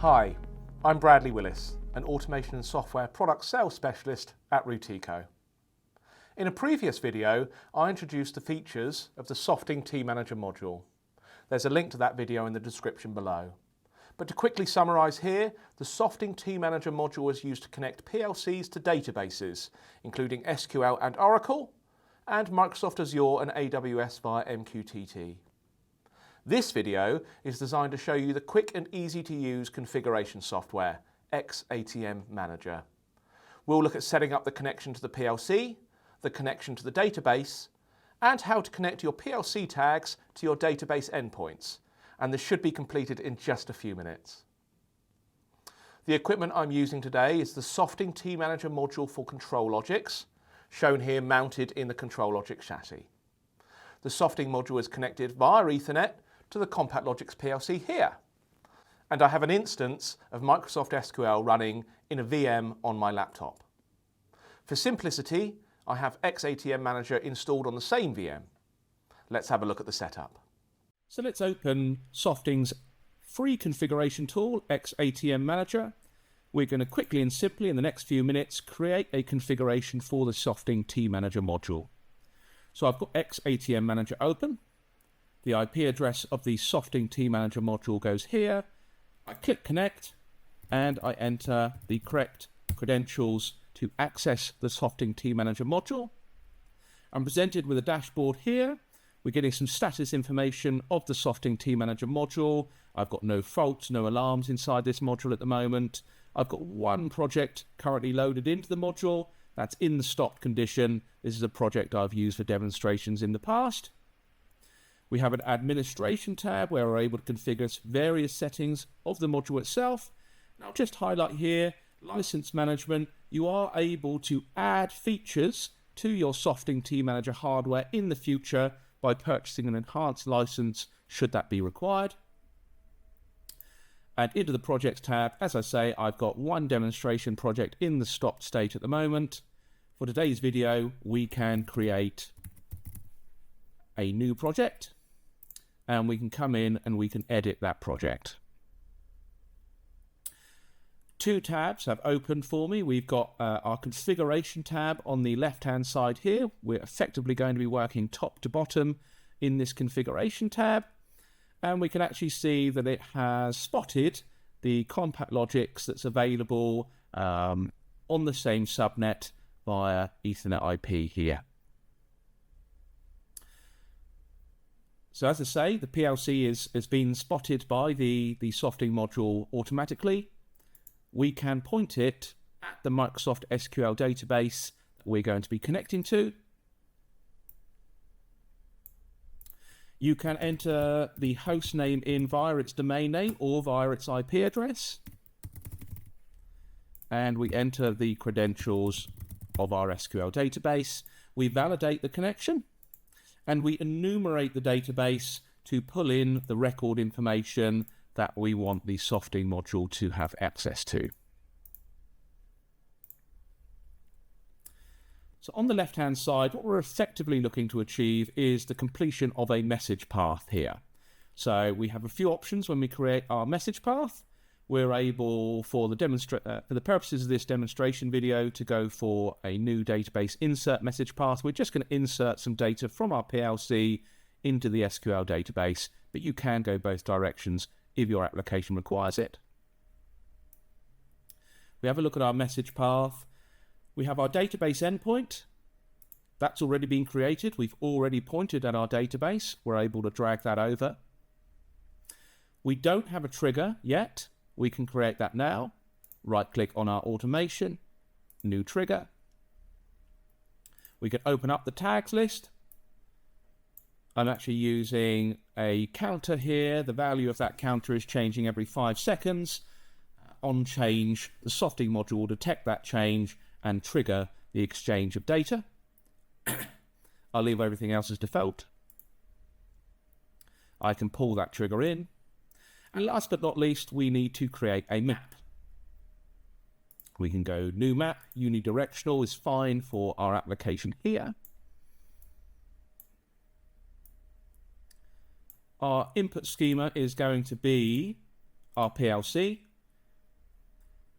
Hi, I'm Bradley Willis, an automation and software product sales specialist at Rutico. In a previous video, I introduced the features of the Softing tManager module. There's a link to that video in the description below. But to quickly summarise here, the Softing tManager module is used to connect PLCs to databases, including SQL and Oracle, and Microsoft Azure and AWS via MQTT. This video is designed to show you the quick and easy to use configuration software, xATM Manager. We'll look at setting up the connection to the PLC, the connection to the database, and how to connect your PLC tags to your database endpoints. And this should be completed in just a few minutes. The equipment I'm using today is the Softing tManager module for control logics, shown here mounted in the control logic chassis. The Softing module is connected via Ethernet to the Compact Logics PLC here. And I have an instance of Microsoft SQL running in a VM on my laptop. For simplicity, I have xATM Manager installed on the same VM. Let's have a look at the setup. So let's open Softing's free configuration tool, xATM Manager. We're going to quickly and simply, in the next few minutes, create a configuration for the Softing tManager module. So I've got xATM Manager open. The IP address of the Softing tManager module goes here. I click connect and I enter the correct credentials to access the Softing tManager module. I'm presented with a dashboard here. We're getting some status information of the Softing tManager module. I've got no faults, no alarms inside this module at the moment. I've got one project currently loaded into the module. That's in the stopped condition. This is a project I've used for demonstrations in the past. We have an administration tab where we're able to configure various settings of the module itself. And I'll just highlight here, license management. You are able to add features to your Softing tManager hardware in the future by purchasing an enhanced license should that be required. And into the projects tab, as I say, I've got one demonstration project in the stopped state at the moment. For today's video, we can create a new project and we can come in and we can edit that project. Two tabs have opened for me. We've got our configuration tab on the left-hand side here. We're effectively going to be working top to bottom in this configuration tab. And we can actually see that it has spotted the Compact Logics that's available on the same subnet via Ethernet IP here. So as I say, the PLC has been spotted by the Softing module automatically. We can point it at the Microsoft SQL database that we're going to be connecting to. You can enter the host name in via its domain name or via its IP address. And we enter the credentials of our SQL database. We validate the connection and we enumerate the database to pull in the record information that we want the Softing module to have access to. So on the left-hand side, what we're effectively looking to achieve is the completion of a message path here. So we have a few options when we create our message path. We're able, for the purposes of this demonstration video, to go for a new database insert message path. We're just going to insert some data from our PLC into the SQL database, but you can go both directions if your application requires it. We have a look at our message path. We have our database endpoint. That's already been created. We've already pointed at our database. We're able to drag that over. We don't have a trigger yet. We can create that now. Right-click on our automation, new trigger. We can open up the tags list. I'm actually using a counter here. The value of that counter is changing every 5 seconds. On change, the Softing module will detect that change and trigger the exchange of data. I'll leave everything else as default. I can pull that trigger in. And last but not least, we need to create a map. We can go new map, unidirectional is fine for our application here. Our input schema is going to be our PLC.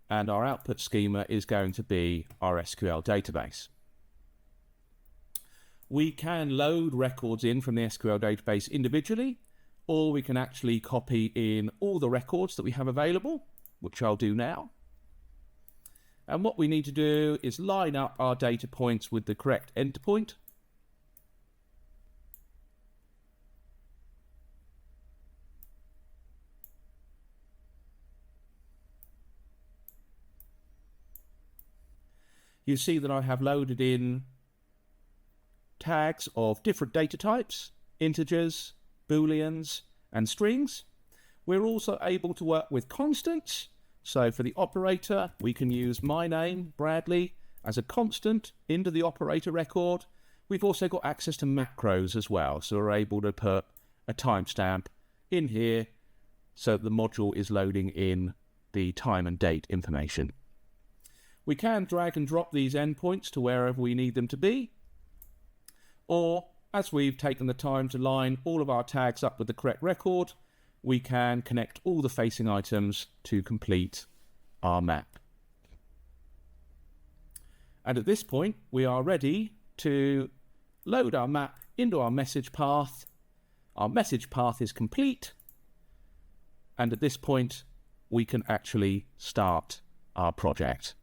and our output schema is going to be our SQL database. We can load records in from the SQL database individually, or we can actually copy in all the records that we have available, which I'll do now. And what we need to do is line up our data points with the correct endpoint. You see that I have loaded in tags of different data types, integers, booleans, and strings. We're also able to work with constants. So for the operator, we can use my name, Bradley, as a constant into the operator record. We've also got access to macros as well. So we're able to put a timestamp in here so that the module is loading in the time and date information. We can drag and drop these endpoints to wherever we need them to be. Or, as we've taken the time to line all of our tags up with the correct record, we can connect all the facing items to complete our map. And at this point, we are ready to load our map into our message path. Our message path is complete. And at this point, we can actually start our project.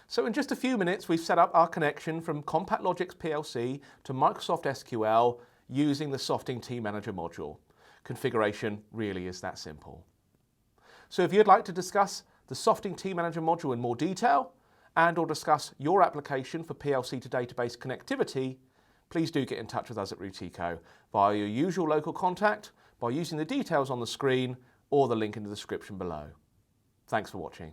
So in just a few minutes, we've set up our connection from Compact Logics PLC to Microsoft SQL using the Softing tManager module. Configuration really is that simple. So if you'd like to discuss the Softing tManager module in more detail and/or discuss your application for PLC to database connectivity, please do get in touch with us at Rutico via your usual local contact by using the details on the screen or the link in the description below. Thanks for watching.